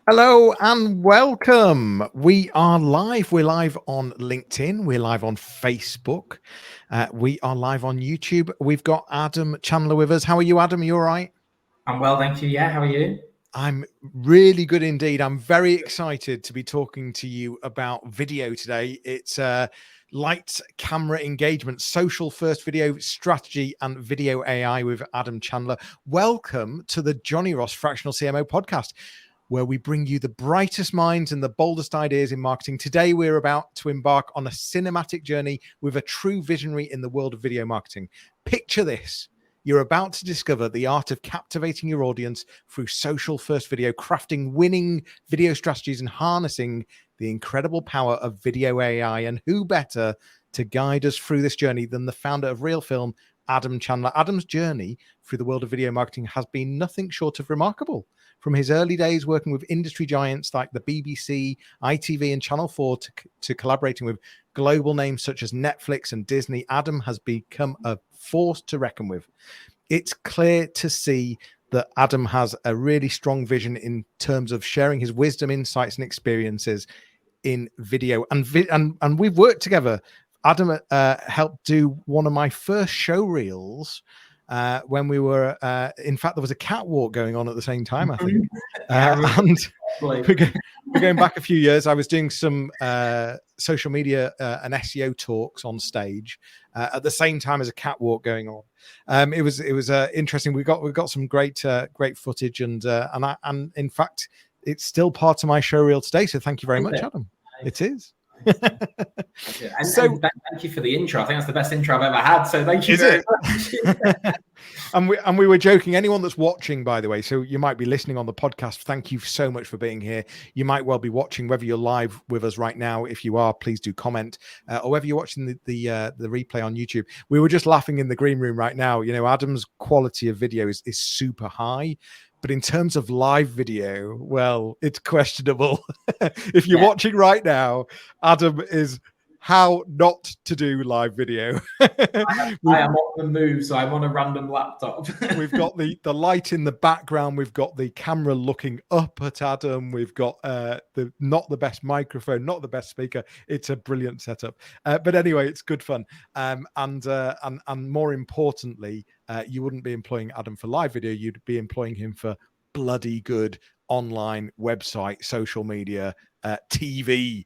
Hello and welcome. We are live. We're live on LinkedIn. We're live on Facebook. We are live on YouTube. We've got Adam Chandler with us. How are you, Adam? Are you all right? I'm well, thank you. Yeah, how are you? I'm really good indeed. I'm very excited to be talking to you about video today. It's light camera engagement, social first video strategy, and video AI with Adam Chandler. Welcome to the Jonny Ross Fractional CMO podcast, where we bring you the brightest minds and the boldest ideas in marketing. Today, we're about to embark on a cinematic journey with a true visionary in the world of video marketing. Picture this. You're about to discover the art of captivating your audience through social first video, crafting winning video strategies and harnessing the incredible power of video AI. And who better to guide us through this journey than the founder of Real Film, Adam Chandler. Adam's journey through the world of video marketing has been nothing short of remarkable. From his early days working with industry giants like the BBC, ITV, and Channel 4 to collaborating with global names such as Netflix and Disney, Adam has become a force to reckon with. It's clear to see that Adam has a really strong vision in terms of sharing his wisdom, insights, and experiences in video. And we've worked together. Adam helped do one of my first show reels when we were, in fact, there was a catwalk going on at the same time, I think. And we're going back a few years. I was doing some social media and SEO talks on stage at the same time as a catwalk going on. It was interesting. We got some great footage, and in fact, it's still part of my show reel today. So thank you very much, Adam. It is. And thank you for the intro. I think that's the best intro I've ever had. So thank you very much. And we were joking. Anyone that's watching, by the way, so you might be listening on the podcast. Thank you so much for being here. You might well be watching, whether you're live with us right now. If you are, please do comment, or whether you're watching the replay on YouTube. We were just laughing in the green room right now. You know, Adam's quality of video is super high. But in terms of live video, well, it's questionable. If you're watching right now, Adam is how not to do live video. I am on the move, so I'm on a random laptop. We've got the light in the background. We've got the camera looking up at Adam. We've got not the best microphone, not the best speaker. It's a brilliant setup. But anyway, it's good fun. And more importantly, you wouldn't be employing Adam for live video. You'd be employing him for bloody good online website, social media, TV,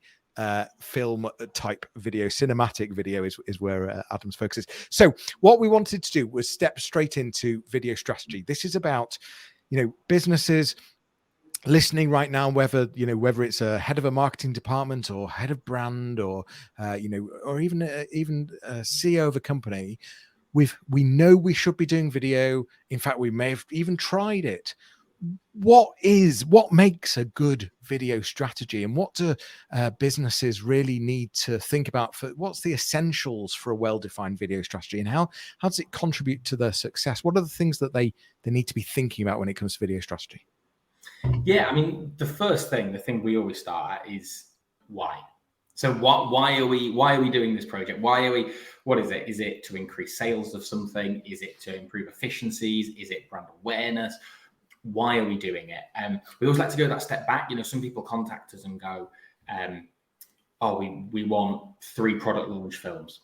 film type video. Cinematic video is where Adam's focus is. So what we wanted to do was step straight into video strategy. This is about, businesses listening right now, whether it's a head of a marketing department or head of brand or or even a CEO of a company. We know we should be doing video. In fact, we may have even tried it. What makes a good video strategy, and what do businesses really need to think about for what's the essentials for a well-defined video strategy, and how does it contribute to their success? What are the things that they need to be thinking about when it comes to video strategy? Yeah, I mean, the thing we always start at is why. So why are we doing this project? What is it? Is it to increase sales of something? Is it to improve efficiencies? Is it brand awareness? Why are we doing it? We always like to go that step back. Some people contact us and go, we want 3 product launch films.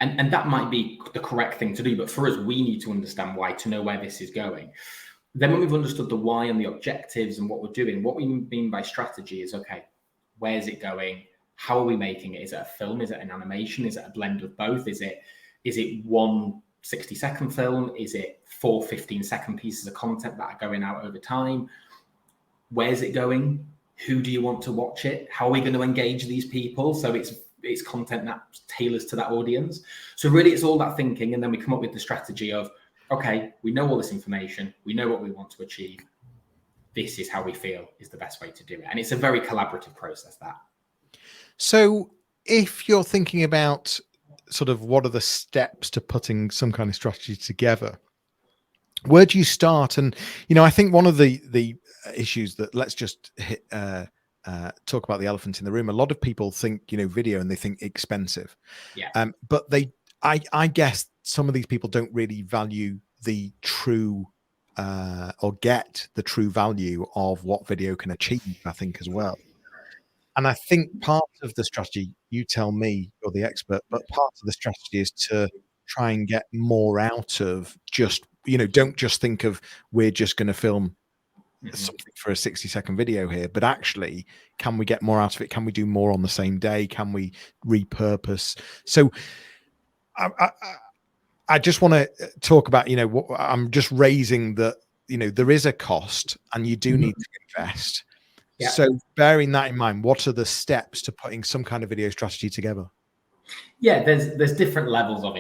And that might be the correct thing to do. But for us, we need to understand why to know where this is going. Then when we've understood the why and the objectives and what we're doing, what we mean by strategy is, okay, where's it going? How are we making it? Is it a film? Is it an animation? Is it a blend of both? Is it one 60-second film? Is it 4 15-second pieces of content that are going out over time? Where's it going? Who do you want to watch it? How are we going to engage these people? So it's content that tailors to that audience. So really it's all that thinking, and then we come up with the strategy of, okay, we know all this information, we know what we want to achieve. This is how we feel is the best way to do it. And it's a very collaborative process, that. So if you're thinking about sort of what are the steps to putting some kind of strategy together, where do you start? And, I think one of the issues that, let's just talk about the elephant in the room. A lot of people think, video, and they think expensive. Yeah. But I guess some of these people don't really value the true or get the true value of what video can achieve, I think, as well. And I think part of the strategy, you tell me, you're the expert, but part of the strategy is to try and get more out of just, don't just think of we're just going to film something for a 60-second video here, but actually, can we get more out of it? Can we do more on the same day? Can we repurpose? So I just want to talk about, what I'm just raising that, there is a cost and you do need to invest. Yeah. So bearing that in mind, what are the steps to putting some kind of video strategy together? Yeah, there's different levels of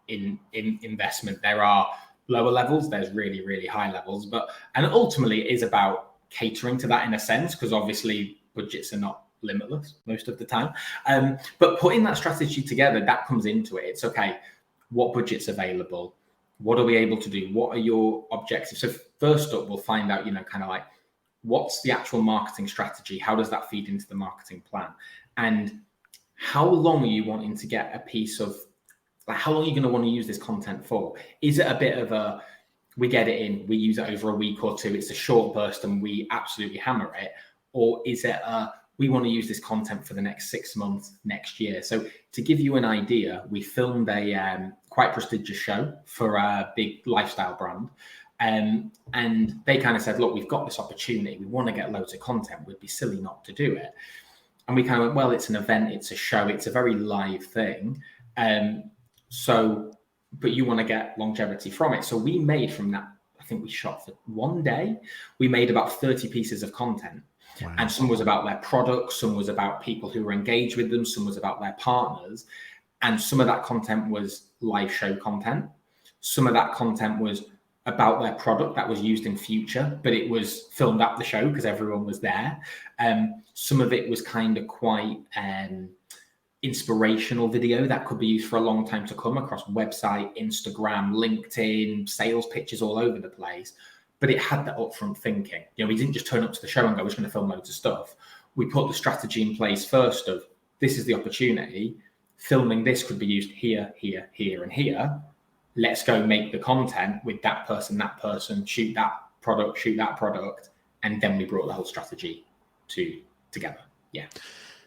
investment. There are lower levels, there's really, really high levels, and ultimately it is about catering to that in a sense, because obviously budgets are not limitless most of the time. But putting that strategy together, that comes into it. It's okay, what budget's available? What are we able to do? What are your objectives? So first up, we'll find out, kind of like, what's the actual marketing strategy? How does that feed into the marketing plan? And how long are you wanting to get a piece of, like, how long are you going to want to use this content for? Is it a bit of a, we get it in, we use it over a week or two, it's a short burst and we absolutely hammer it? Or is it we want to use this content for the next 6 months, next year? So to give you an idea, we filmed a quite prestigious show for a big lifestyle brand. And they kind of said, look, we've got this opportunity. We want to get loads of content. We'd be silly not to do it. And we kind of went, well, it's an event, it's a show, it's a very live thing. But you want to get longevity from it. So we made from that, I think we shot for one day, we made about 30 pieces of content. Wow. And some was about their products, some was about people who were engaged with them, some was about their partners. And some of that content was live show content. Some of that content was about their product that was used in future, but it was filmed at the show because everyone was there. Some of it was kind of quite inspirational video that could be used for a long time to come across website, Instagram, LinkedIn, sales pitches all over the place. But it had that upfront thinking. We didn't just turn up to the show and go, we're just going to film loads of stuff. We put the strategy in place first of, this is the opportunity. Filming this could be used here, here, here, and here. Let's go make the content with that person, shoot that product. And then we brought the whole strategy together. Yeah.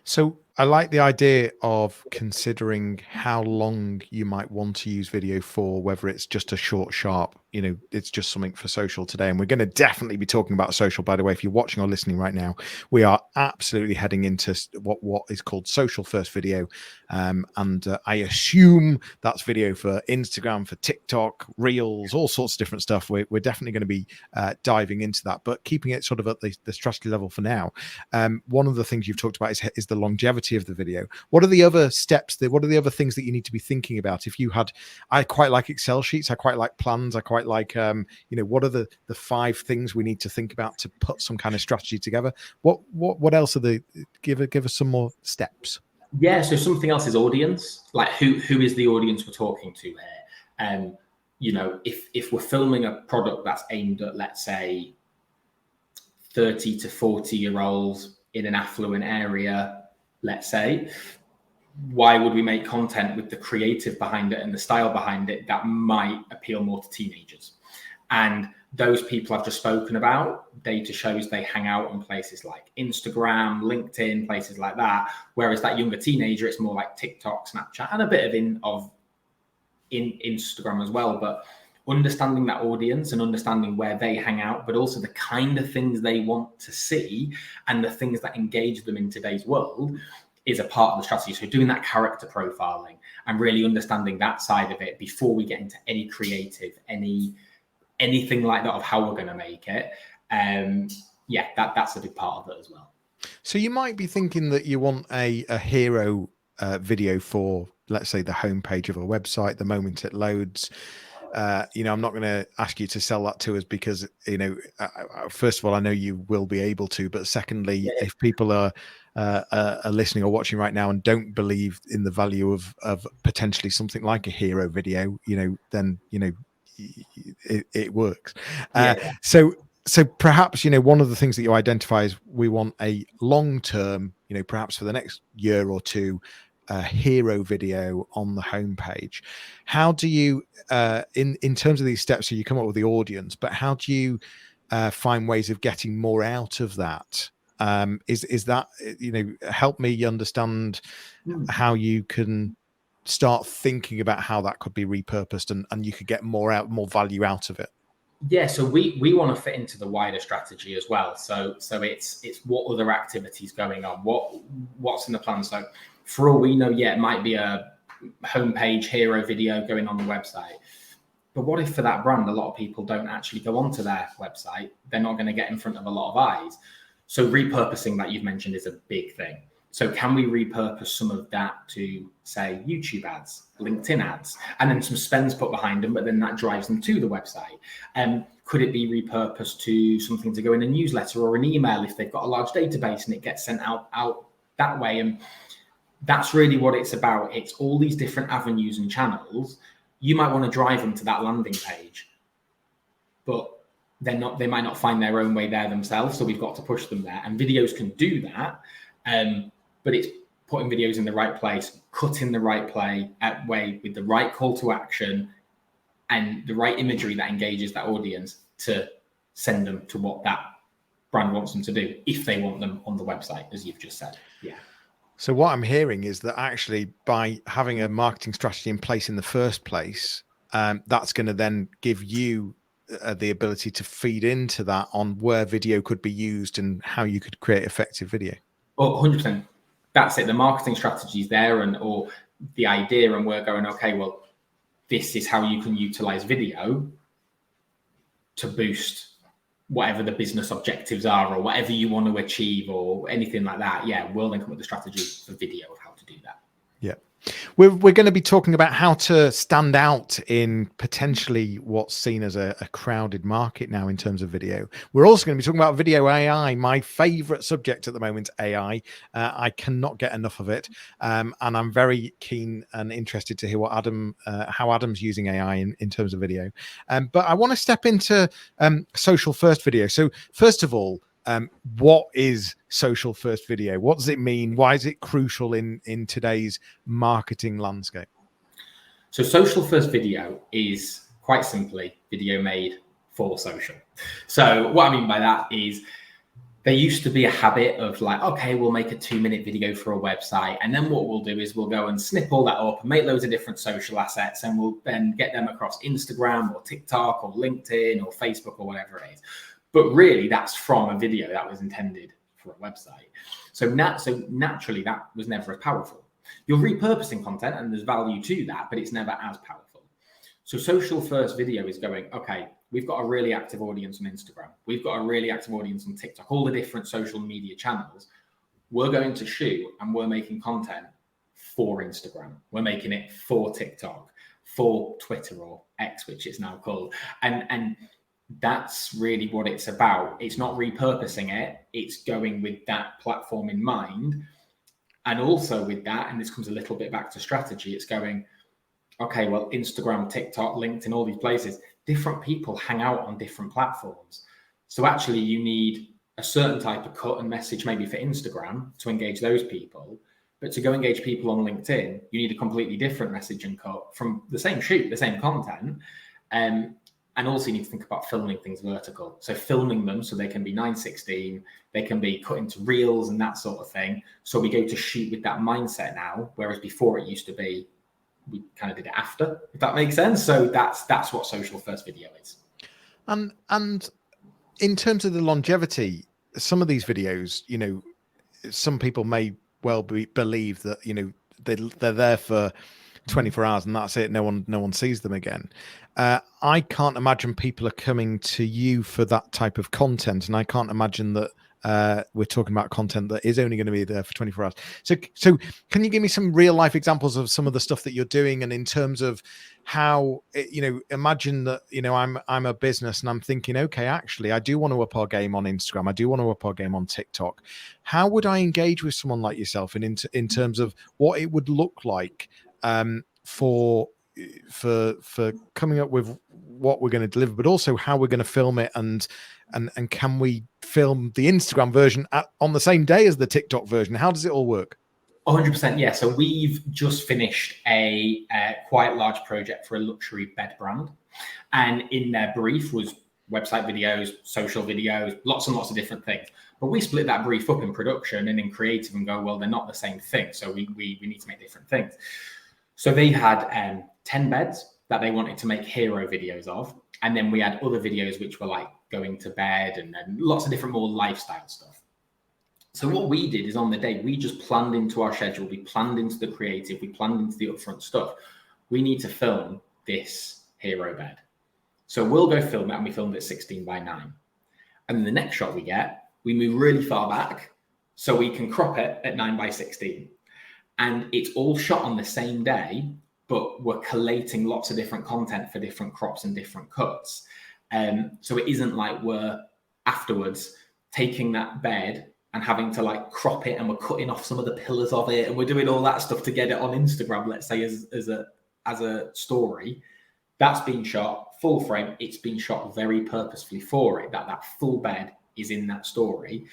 So I like the idea of considering how long you might want to use video for, whether it's just a short, sharp, it's just something for social today. And we're going to definitely be talking about social, by the way. If you're watching or listening right now, we are absolutely heading into what is called social first video. And I assume that's video for Instagram, for TikTok, Reels, all sorts of different stuff. We're definitely going to be diving into that, but keeping it sort of at the strategy level for now. One of the things you've talked about is the longevity of the video. What are the other steps? What are the other things that you need to be thinking about? I quite like Excel sheets. I quite like plans. I quite like, what are the 5 things we need to think about to put some kind of strategy together? What else are give us some more steps? Yeah. So something else is audience. Like who is the audience we're talking to here? If we're filming a product that's aimed at, let's say, 30 to 40-year-olds in an affluent area, let's say, why would we make content with the creative behind it and the style behind it that might appeal more to teenagers? And those people I've just spoken about, data shows they hang out on places like Instagram, LinkedIn, places like that. Whereas that younger teenager, it's more like TikTok, Snapchat, and a bit of Instagram as well. But understanding that audience and understanding where they hang out, but also the kind of things they want to see and the things that engage them in today's world is a part of the strategy. So doing that character profiling and really understanding that side of it before we get into any creative, anything like that of how we're going to make it. That's a big part of it as well. So you might be thinking that you want a hero video for, let's say, the homepage of a website, the moment it loads. I'm not going to ask you to sell that to us because, first of all, I know you will be able to, but secondly, if people are listening or watching right now and don't believe in the value of potentially something like a hero video, then, it works. So perhaps, one of the things that you identify is we want a long-term, perhaps for the next year or two, a hero video on the homepage. How do you, in terms of these steps, so you come up with the audience, but how do you find ways of getting more out of that? Is that, help me understand how you can start thinking about how that could be repurposed and you could get more value out of it. Yeah, so we want to fit into the wider strategy as well. So it's what other activities going on, what's in the plan. So for all we know, yeah, it might be a homepage hero video going on the website. But what if for that brand, a lot of people don't actually go onto their website? They're not going to get in front of a lot of eyes. So repurposing that you've mentioned is a big thing. So can we repurpose some of that to, say, YouTube ads, LinkedIn ads, and then some spends put behind them, but then that drives them to the website? Could it be repurposed to something to go in a newsletter or an email if they've got a large database and it gets sent out that way? And that's really what it's about. It's all these different avenues and channels. You might want to drive them to that landing page, but they might not find their own way there themselves. So we've got to push them there. And videos can do that. But it's putting videos in the right place, cutting the right way with the right call to action and the right imagery that engages that audience to send them to what that brand wants them to do, if they want them on the website, as you've just said. Yeah. So what I'm hearing is that actually by having a marketing strategy in place in the first place, that's going to then give you the ability to feed into that on where video could be used and how you could create effective video. Oh, 100%. That's it. The marketing strategy is there, or the idea, and we're going, okay, well, this is how you can utilize video to boost whatever the business objectives are, or whatever you want to achieve, or anything like that. Yeah, we'll then come up with the strategy for video of how to do that. Yeah. We're going to be talking about how to stand out in potentially what's seen as a crowded market now in terms of video. We're also going to be talking about video AI, my favorite subject at the moment, AI. I cannot get enough of it. And I'm very keen and interested to hear what how Adam's using AI in terms of video. But I want to step into social first video. So first of all, what is social first video? What does it mean? Why is it crucial in today's marketing landscape? So social first video is quite simply video made for social. So what I mean by that is there used to be a habit of like, okay, we'll make a 2-minute video for a website. And then what we'll do is we'll go and snip all that up and make loads of different social assets. And we'll then get them across Instagram or TikTok or LinkedIn or Facebook or whatever it is. But really, that's from a video that was intended for a website. So naturally, that was never as powerful. You're repurposing content and there's value to that, but it's never as powerful. So social first video is going, okay, we've got a really active audience on Instagram. We've got a really active audience on TikTok, all the different social media channels. We're going to shoot and we're making content for Instagram. We're making it for TikTok, for Twitter or X, which it's now called. And that's really what it's about. It's not repurposing it. It's going with that platform in mind. And also with that, and this comes a little bit back to strategy, it's going, okay, well, Instagram, TikTok, LinkedIn, all these places, different people hang out on different platforms. So actually you need a certain type of cut and message maybe for Instagram to engage those people. But to go engage people on LinkedIn, you need a completely different message and cut from the same shoot, the same content. And also you need to think about filming things vertical. So filming them so they can be 9:16, they can be cut into reels and that sort of thing. So we go to shoot with that mindset now, whereas before it used to be, we kind of did it after, if that makes sense. So that's what social first video is. And in terms of the longevity, some of these videos, some people may well believe that, they're there for 24 hours and that's it. No one sees them again. I can't imagine people are coming to you for that type of content. And I can't imagine that we're talking about content that is only going to be there for 24 hours. So can you give me some real life examples of some of the stuff that you're doing? And in terms of how, imagine that, I'm a business and I'm thinking, okay, actually, I do want to up our game on Instagram. I do want to up our game on TikTok. How would I engage with someone like yourself in terms of what it would look like for coming up with what we're going to deliver, but also how we're going to film it, and can we film the Instagram version on the same day as the TikTok version? How does it all work? 100%, yeah. So we've just finished a quite large project for a luxury bed brand. And in their brief was website videos, social videos, lots and lots of different things. But we split that brief up in production and in creative and go, well, they're not the same thing. So we need to make different things. So they had 10 beds that they wanted to make hero videos of. And then we had other videos which were like going to bed and lots of different more lifestyle stuff. So what we did is on the day, we just planned into our schedule, we planned into the creative, we planned into the upfront stuff. We need to film this hero bed. So we'll go film it, and we filmed it 16:9. And then the next shot we get, we move really far back so we can crop it at 9:16. And it's all shot on the same day, but we're collating lots of different content for different crops and different cuts. So it isn't like we're afterwards taking that bed and having to like crop it and we're cutting off some of the pillars of it and we're doing all that stuff to get it on Instagram, let's say as a story. That's been shot full frame. It's been shot very purposefully for it, that full bed is in that story.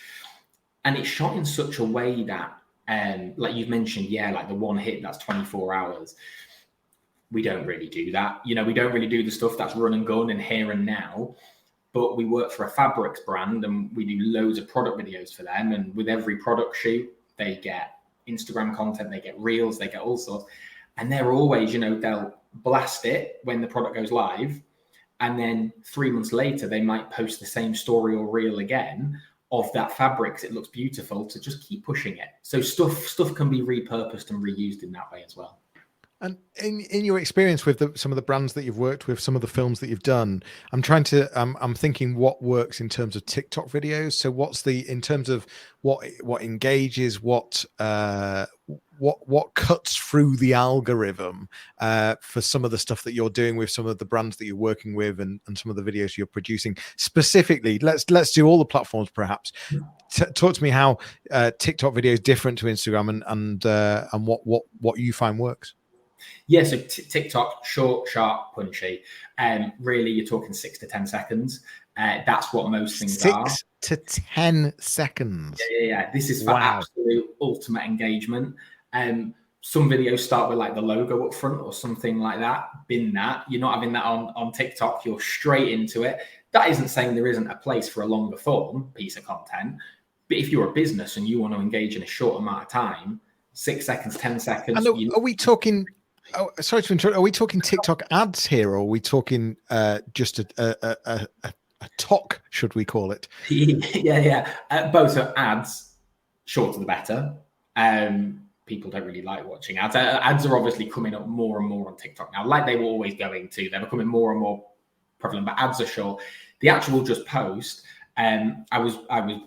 And it's shot in such a way that, like you've mentioned, like the one hit, that's 24 hours. We don't really do that. We don't really do the stuff that's run and gun and here and now. But we work for a fabrics brand and we do loads of product videos for them. And with every product shoot, they get Instagram content, they get reels, they get all sorts. And they're always, they'll blast it when the product goes live. And then 3 months later, they might post the same story or reel again of that fabric. It looks beautiful, to just keep pushing it. So stuff can be repurposed and reused in that way as well. And in your experience with some of the brands that you've worked with, some of the films that you've done, I'm thinking what works in terms of TikTok videos. So in terms of what engages, what cuts through the algorithm for some of the stuff that you're doing with some of the brands that you're working with and some of the videos you're producing specifically. Let's do all the platforms perhaps. Talk to me how TikTok video is different to Instagram and what you find works. Yeah, so TikTok, short, sharp, punchy. Really, you're talking 6 to 10 seconds. That's what most things are. 6 to 10 seconds. Yeah. This is for absolute ultimate engagement. Some videos start with like the logo up front or something like that. Bin that. You're not having that on TikTok. You're straight into it. That isn't saying there isn't a place for a longer form piece of content. But if you're a business and you want to engage in a short amount of time, 6 seconds, 10 seconds. And are we talking... Oh, sorry to interrupt. Are we talking TikTok ads here, or are we talking just a talk, should we call it? Yeah. Both are ads, shorter the better. People don't really like watching ads. Ads are obviously coming up more and more on TikTok now, like they were always going to. They're becoming more and more prevalent, but ads are short. The actual just post. I was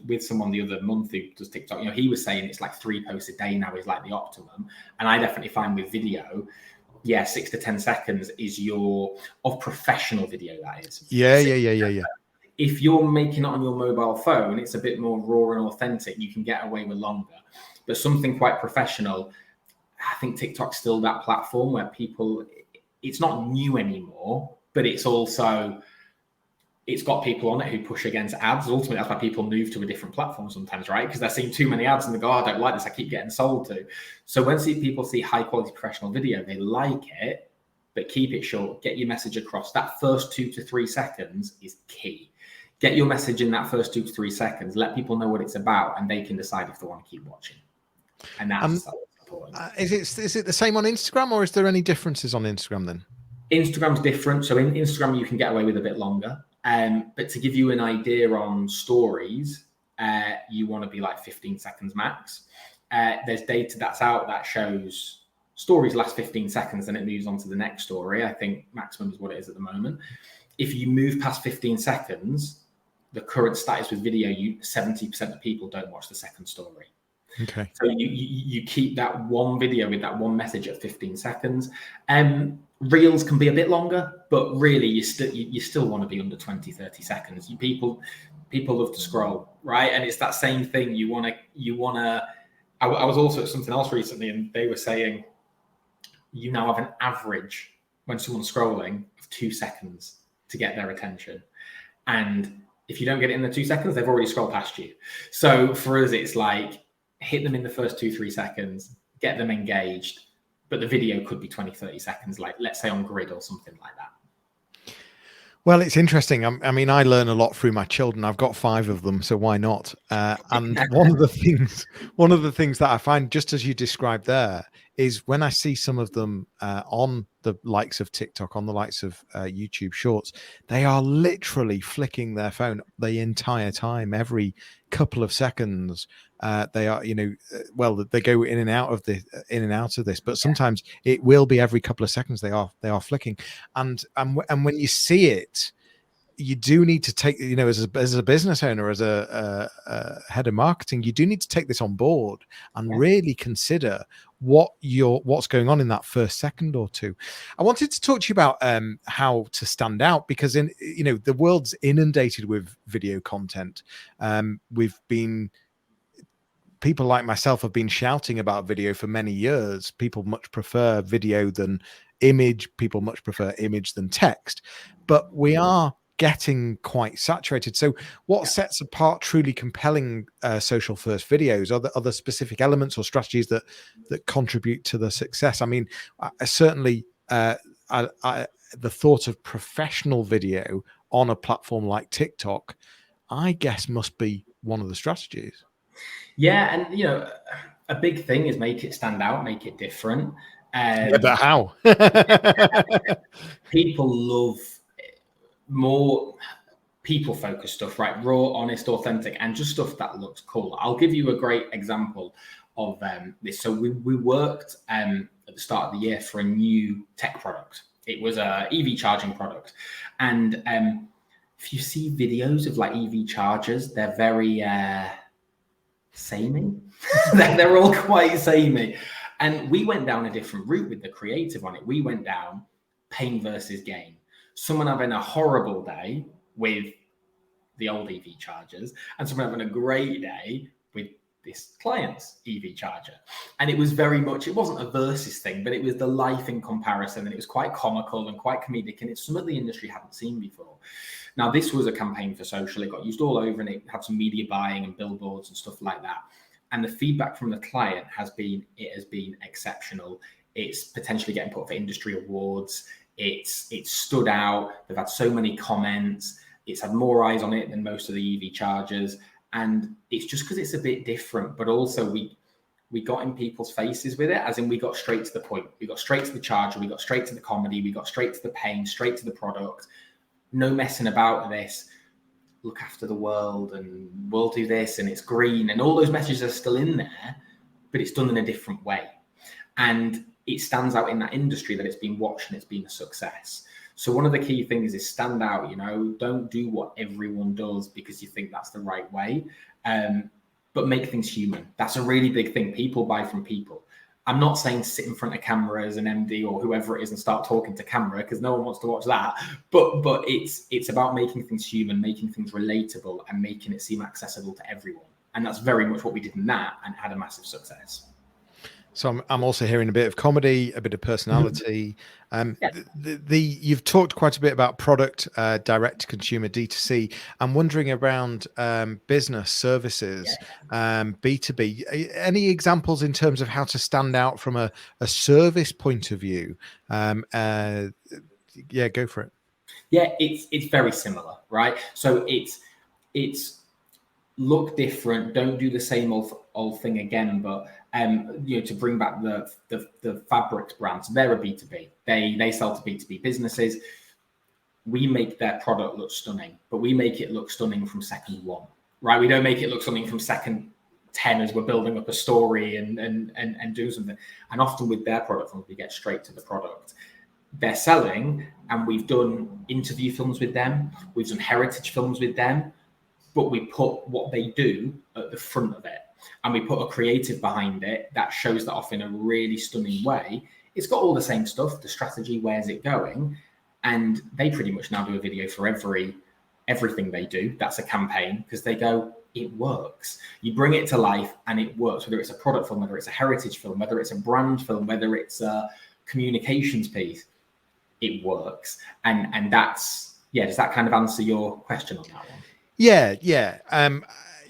with someone the other month who does TikTok. He was saying it's like 3 posts a day now is like the optimum. And I definitely find with video, 6 to 10 seconds is of professional video, that is. Yeah. If you're making it on your mobile phone, it's a bit more raw and authentic. You can get away with longer. But something quite professional, I think TikTok's still that platform where people, it's not new anymore, but it's also... it's got people on it who push against ads. Ultimately, that's why people move to a different platform sometimes, right? Because they're seeing too many ads and they go, I don't like this, I keep getting sold to. So when people see high quality professional video, they like it, but keep it short, get your message across. That first 2 to 3 seconds is key. Get your message in that first 2 to 3 seconds, let people know what it's about, and they can decide if they want to keep watching. And that's important. Is it the same on Instagram, or is there any differences on Instagram then? Instagram's different. So in Instagram, you can get away with a bit longer. But to give you an idea on stories, you want to be like 15 seconds max. There's data that's out that shows stories last 15 seconds and it moves on to the next story. I think maximum is what it is at the moment. If you move past 15 seconds, the current status with video, 70% of people don't watch the second story. Okay. So you keep that one video with that one message at 15 seconds. Reels can be a bit longer, but really you still want to be under 20, 30 seconds. People love to scroll, right? And it's that same thing. You want to, I was also at something else recently and they were saying, you now have an average when someone's scrolling of 2 seconds to get their attention. And if you don't get it in the 2 seconds, they've already scrolled past you. So for us, it's like, hit them in the first 2-3 seconds, get them engaged, but the video could be 20, 30 seconds, like let's say on Grid or something like that. Well, it's interesting. I mean, I learn a lot through my children. I've got 5 of them, so why not? And one of the things that I find, just as you described there, is when I see some of them on the likes of TikTok, on the likes of YouTube Shorts, they are literally flicking their phone the entire time, every couple of seconds. They are, well, they go in and out of this, but sometimes it will be every couple of seconds they are flicking, and when you see it, you do need to take, as a business owner, as a head of marketing, you do need to take this on board and really consider what's going on in that first second or two. I wanted to talk to you about how to stand out, because the world's inundated with video content. People like myself have been shouting about video for many years. People much prefer video than image. People much prefer image than text. But we are getting quite saturated. So what sets apart truly compelling social first videos? Are there specific elements or strategies that contribute to the success? I mean, I certainly the thought of professional video on a platform like TikTok, I guess, must be one of the strategies. Yeah, and a big thing is make it stand out, make it different. Yeah, but how? People love more people-focused stuff, right? Raw, honest, authentic, and just stuff that looks cool. I'll give you a great example of this. So we worked at the start of the year for a new tech product. It was a EV charging product, and if you see videos of like EV chargers, they're very samey. They're all quite samey. And we went down a different route with the creative on it. We went down pain versus gain. Someone having a horrible day with the old EV chargers, and someone having a great day with this client's EV charger. And it was very much, it wasn't a versus thing, but it was the life in comparison, and it was quite comical and quite comedic, and it's something the industry hadn't seen before. Now, this was a campaign for social. It got used all over, and it had some media buying and billboards and stuff like that. And the feedback from the client has been exceptional. It's potentially getting put for industry awards. It's stood out. They've had so many comments. It's had more eyes on it than most of the EV chargers. And it's just because it's a bit different, but also we got in people's faces with it, as in we got straight to the point. We got straight to the charger. We got straight to the comedy. We got straight to the pain, straight to the product. No messing about this. Look after the world, and we'll do this, and it's green, and all those messages are still in there, but it's done in a different way. And it stands out in that industry that it's been watched and it's been a success. So one of the key things is stand out, don't do what everyone does because you think that's the right way, but make things human. That's a really big thing. People buy from people. I'm not saying sit in front of camera as an MD or whoever it is and start talking to camera, because no one wants to watch that. But it's about making things human, making things relatable, and making it seem accessible to everyone. And that's very much what we did in that, and had a massive success. So I'm also hearing a bit of comedy, a bit of personality. You've talked quite a bit about product, direct to consumer, D2C. I'm wondering around business services, B2B. Any examples in terms of how to stand out from a service point of view? Go for it. Yeah, it's very similar, right? So it's look different. Don't do the same old thing again, but to bring back the fabrics brands, they're a B2B. They sell to B2B businesses. We make their product look stunning, but we make it look stunning from second 1, right? We don't make it look stunning from second 10 as we're building up a story and do something. And often with their product, we get straight to the product they're selling, and we've done interview films with them. We've done heritage films with them, but we put what they do at the front of it. And we put a creative behind it that shows that off in a really stunning way. It's got all the same stuff, the strategy, where's it going? And they pretty much now do a video for everything they do. That's a campaign, because they go, it works. You bring it to life and it works, whether it's a product film, whether it's a heritage film, whether it's a brand film, whether it's a communications piece, it works. And that's, does that kind of answer your question on that one? Yeah.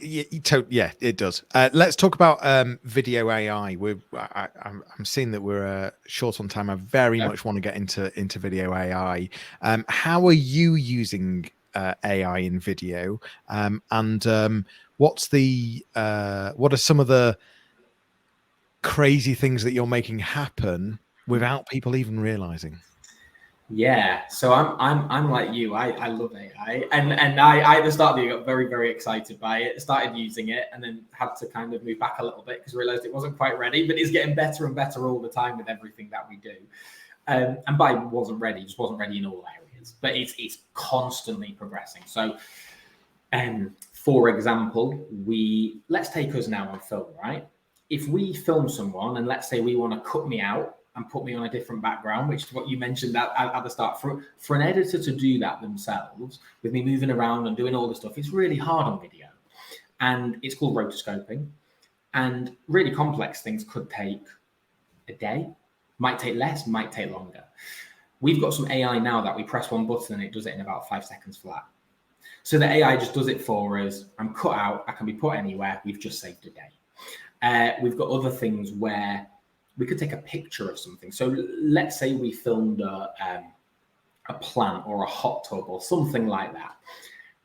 Yeah, it does. Let's talk about video AI. I'm seeing that we're short on time. I very much want to get into video AI. How are you using AI in video? And what are some of the crazy things that you're making happen without people even realizing? Yeah, so I'm like you. I love AI, and I at the start of the year got very, very excited by it. Started using it, and then had to kind of move back a little bit because realized it wasn't quite ready. But it's getting better and better all the time with everything that we do. And by wasn't ready, just wasn't ready in all areas. But it's constantly progressing. So, for example, let's take us now on film, right? If we film someone, and let's say we want to cut me out and put me on a different background, which is what you mentioned at the start. For an editor to do that themselves, with me moving around and doing all the stuff, it's really hard on video. And it's called rotoscoping. And really complex things could take a day, might take less, might take longer. We've got some AI now that we press one button and it does it in about 5 seconds flat. So the AI just does it for us. I'm cut out, I can be put anywhere, we've just saved a day. We've got other things where we could take a picture of something. So let's say we filmed a plant or a hot tub or something like that.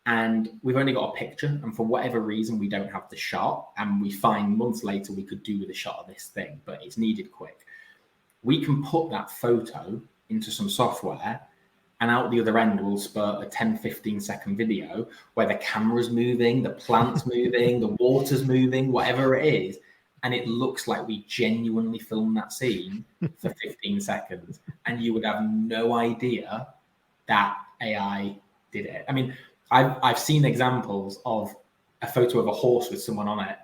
And we've only got a picture, and for whatever reason, we don't have the shot. And we find months later we could do with a shot of this thing, but it's needed quick. We can put that photo into some software, and out the other end will spurt a 10, 15 second video where the camera's moving, the plant's moving, the water's moving, whatever it is. And it looks like we genuinely filmed that scene for 15 seconds. And you would have no idea that AI did it. I mean, I've seen examples of a photo of a horse with someone on it,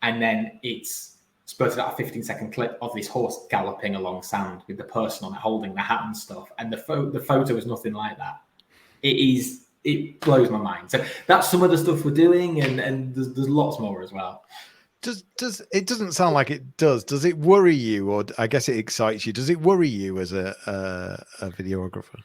and then it's spurted out a 15-second clip of this horse galloping along sand with the person on it holding the hat and stuff. And the photo is nothing like that. It blows my mind. So that's some of the stuff we're doing, and there's lots more as well. Does it doesn't sound like it does. Does it worry you, or I guess it excites you? Does it worry you as a videographer?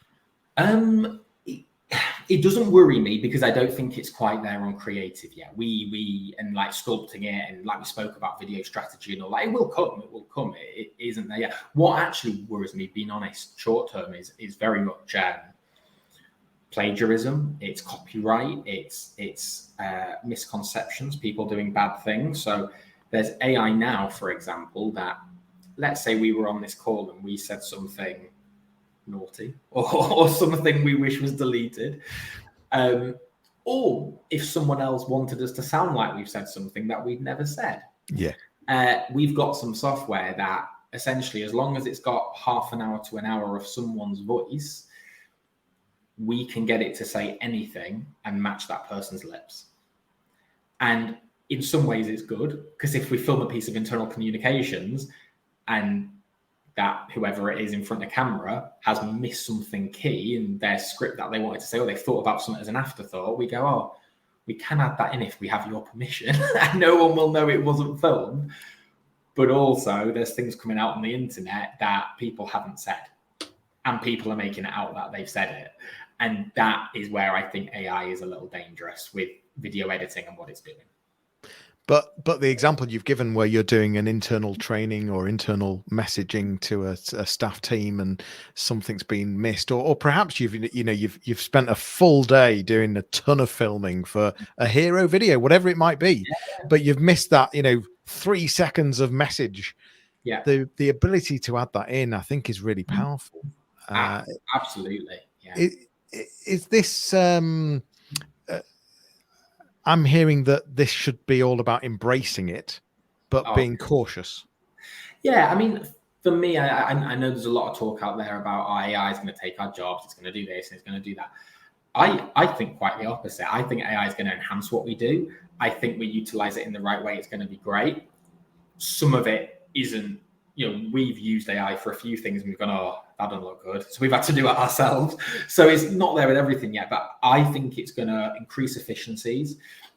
It doesn't worry me because I don't think it's quite there on creative yet. We and like sculpting it, and like we spoke about video strategy and all that, it will come. It isn't there yet. What actually worries me, being honest, short term is very much plagiarism, it's copyright, it's misconceptions, people doing bad things. So there's AI now, for example, that let's say we were on this call and we said something naughty or something we wish was deleted. Or if someone else wanted us to sound like we've said something that we'd never said. Yeah. We've got some software that essentially, as long as it's got half an hour to an hour of someone's voice, we can get it to say anything and match that person's lips. And in some ways it's good, because if we film a piece of internal communications and that whoever it is in front of camera has missed something key in their script that they wanted to say, or they thought about something as an afterthought, we go, oh, we can add that in if we have your permission. And no one will know it wasn't filmed. But also there's things coming out on the internet that people haven't said, and people are making it out that they've said it. And that is where I think AI is a little dangerous with video editing and what it's doing. But the example you've given where you're doing an internal training or internal messaging to a staff team and something's been missed, or perhaps you've spent a full day doing a ton of filming for a hero video, whatever it might be, but you've missed that 3 seconds of message. Yeah, the ability to add that in, I think, is really powerful. Absolutely. Yeah. Is this I'm hearing that this should be all about embracing it, but being cautious. Yeah, I mean, for me, I know there's a lot of talk out there about AI is going to take our jobs, it's going to do this, and it's going to do that. I think quite the opposite. I think AI is going to enhance what we do. I think we utilize it in the right way, it's going to be great. Some of it isn't. We've used AI for a few things and we've gone, oh, that doesn't look good. So we've had to do it ourselves. So it's not there with everything yet, but I think it's going to increase efficiencies.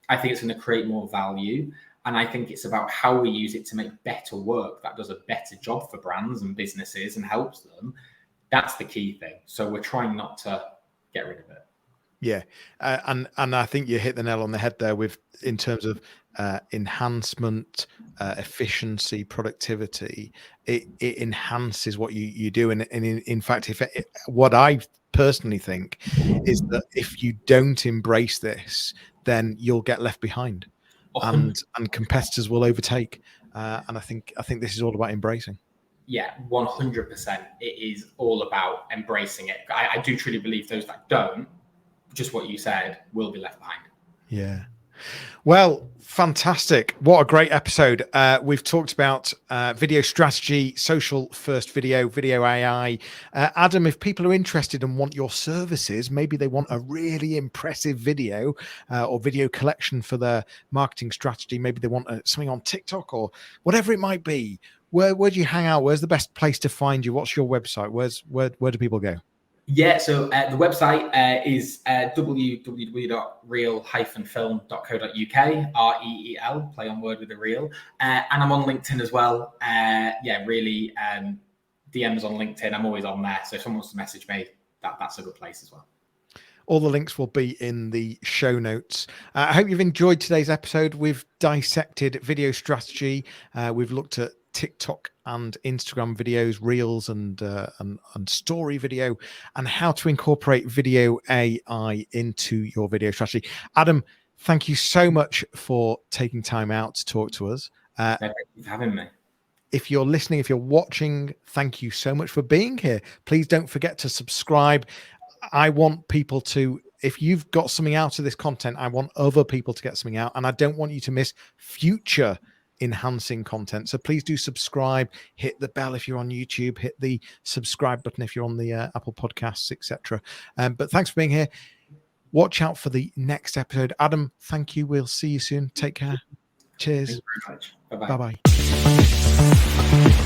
I think it's going to create more value. And I think it's about how we use it to make better work that does a better job for brands and businesses and helps them. That's the key thing. So we're trying not to get rid of it. Yeah, and I think you hit the nail on the head there with in terms of enhancement, efficiency, productivity. It enhances what you do, and in fact, what I personally think is that if you don't embrace this, then you'll get left behind, and competitors will overtake. And I think this is all about embracing. Yeah, 100%. It is all about embracing it. I do truly believe those that don't, just what you said, will be left behind. Yeah. Well, fantastic. What a great episode. We've talked about video strategy, social first video AI. Adam, if people are interested and want your services, maybe they want a really impressive video or video collection for their marketing strategy. Maybe they want something on TikTok or whatever it might be. Where do you hang out? Where's the best place to find you? What's your website? Where do people go? Yeah, so the website is www.reel-film.co.uk, REEL, play on word with the reel. And I'm on LinkedIn as well. Really, DMs on LinkedIn. I'm always on there. So if someone wants to message me, that's a good place as well. All the links will be in the show notes. I hope you've enjoyed today's episode. We've dissected video strategy. We've looked at TikTok and Instagram videos, reels and story video, and how to incorporate video AI into your video strategy. Adam, thank you so much for taking time out to talk to us. Thank you for having me. If you're listening, if you're watching, thank you so much for being here. Please don't forget to subscribe. I want people to, if you've got something out of this content, I want other people to get something out, and I don't want you to miss future enhancing content. So please do subscribe, hit the bell if you're on YouTube, hit the subscribe button if you're on the Apple Podcasts, etc. But thanks for being here. Watch out for the next episode. Adam, thank you. We'll see you soon. Take care. Cheers. Thank you very much. Bye-bye. Bye-bye.